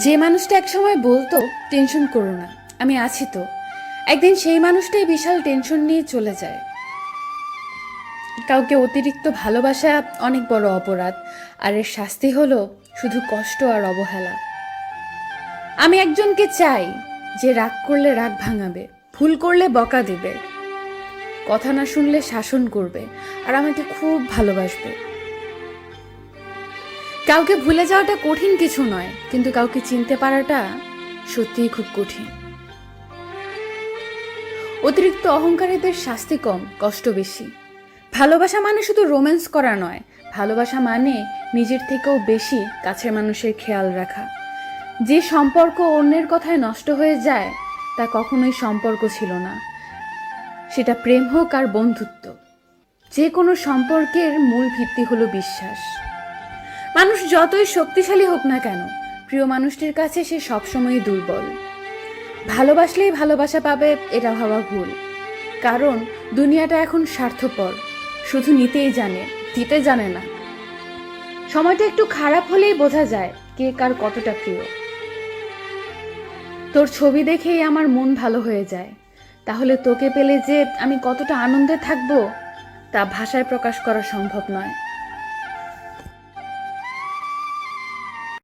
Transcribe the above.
যে মানুষটা একসময় বলতো টেনশন করো না, আমি আছি তো, একদিন সেই মানুষটাই বিশাল টেনশন নিয়ে চলে যায়। কাউকে অতিরিক্ত ভালোবাসা অনেক বড় অপরাধ, আর এর শাস্তি হলো শুধু কষ্ট আর অবহেলা। আমি একজনকে চাই যে রাগ করলে রাগ ভাঙাবে, ভুল করলে বকা দিবে, কথা না শুনলে শাসন করবে, আর আমাকে খুব ভালোবাসবে। কাউকে ভুলে যাওয়াটা কঠিন কিছু নয়, কিন্তু কাউকে চিনতে পারাটা সত্যিই খুব কঠিন। অতিরিক্ত অহংকারীদের শাস্তি কম, কষ্ট বেশি। ভালোবাসা মানে শুধু রোম্যান্স করা নয়, ভালোবাসা মানে নিজের থেকেও বেশি কাছের মানুষের খেয়াল রাখা। যে সম্পর্ক অন্যের কথায় নষ্ট হয়ে যায় তা কখনোই সম্পর্ক ছিল না, সেটা প্রেম হোক আর বন্ধুত্ব। যে কোনো সম্পর্কের মূল ভিত্তি হলো বিশ্বাস। মানুষ যতই শক্তিশালী হোক না কেন, প্রিয় মানুষটির কাছে সে সবসময়ই দুর্বল। ভালোবাসলেই ভালোবাসা পাবে এটা ভাবা ভুল, কারণ দুনিয়াটা এখন স্বার্থপর, শুধু নিতেই জানে, দিতে জানে না। সময়টা একটু খারাপ হলেই বোঝা যায় কে কার কতটা প্রিয়। তোর ছবি দেখেই আমার মন ভালো হয়ে যায়, তাহলে তোকে পেলে যে আমি কতটা আনন্দে থাকবো তা ভাষায় প্রকাশ করা সম্ভব নয়।